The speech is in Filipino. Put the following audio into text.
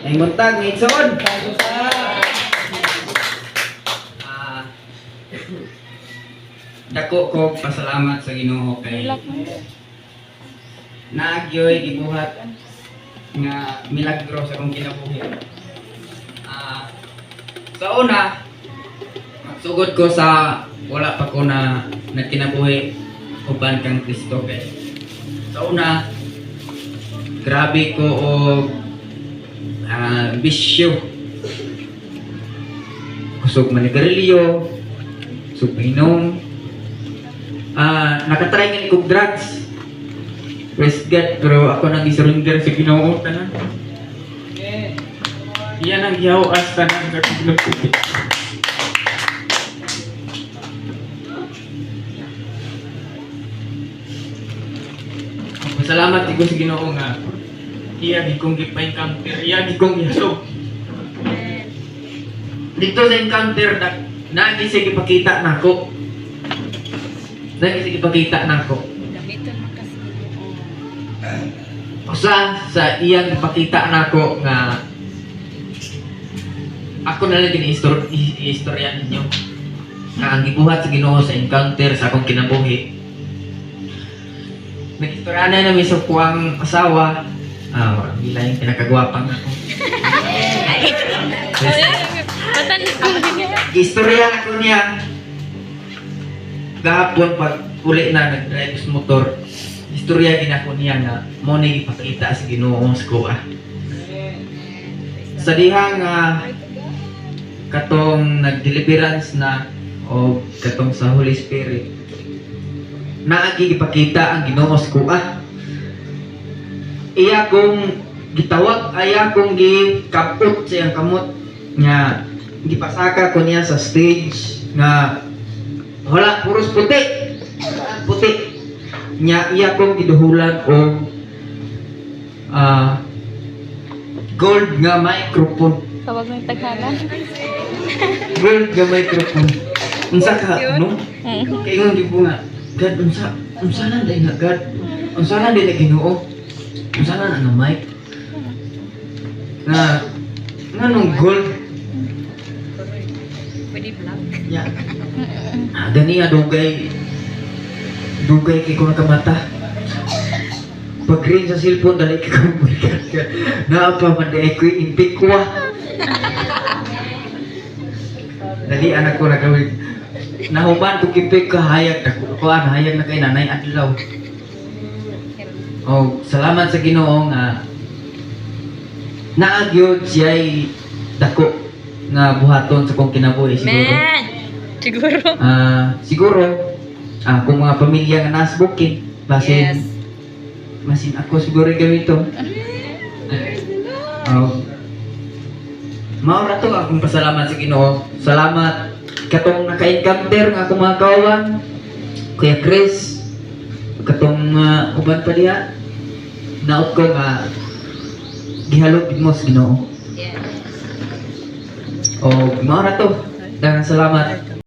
May muntag, may itsoon. Dako ko pasalamat sa Ginoo kay naagyoy gibuhat nga milagro sa akong kinabuhi. Sa una, sugod ko sa wala pa ko na nagkinabuhi uban kang Kristo kay. Sa una, grabe ko og bisyo. Kusog manigarilyo, kusog mainom. Nakatry nga ni kong drugs. Praise God, pero ako nang isurrender sa Ginoo tanan. Iyan ang gihawas tanan sa kinabuhi. Salamat ko sa Ginoo nga iya gikong gipa-encounter, iya gikong gihalog. Dito sa encounter na sige ipakita nako. Sige ipakita nako. Usa sa iyang ipakita nako nga ako na lang istorya ninyo. Nga ang gibuhat sa Ginoo sa encounter sa akong kinabuhi. Nag-istorya na namin sa kuwang asawa. Bila yung pinakagwapang ako. Istorya ako niya. Gahapon pag uli na nag-drive sa motor, istorya din ako niya na mo na ipakita sa Ginoo sa kuwa. Sa dihang katong nag-deliverance na o katong sa Holy Spirit, naagi ipakita ang Ginoo sa kuwa. Iya kong gitawag, iya kong gikapot sa iyang kamot nga gipasaka ko niya sa stage nga wala puros puti nya iya kong giduhulan o gold nga microphone. Tawag ng Tagalog. Gold nga microphone. Unsa ka no? Kay nga di nga God unsa na dai nga God. Unsa na dai na Ginoo. Unsa na nga mic. Nga nung gold. Pwede vlog. Ya. Gani dugay kay ko nakamata. Pag green sa cellphone dali kay ko balikan ka. Naapa man dai ko impikwa. Dali anak ko nagawid. Nahuman ko kipik ka hayag ako hayag na kay nanay adlaw. Oh, salamat sa Ginoo nga naagyod siya'y dako nga buhaton sa kong kinabuhi siguro. Siguro. Siguro kung mga pamilya nga nasa bukid, masin ako siguro gamito. Maura to akong pasalamat sa Ginoo. Salamat katong naka-encounter nga akong mga kawan. Kuya Chris, katong uban pa diha. Naot ko nga gihalog mo sa Ginoo. Maura to. Daghang salamat.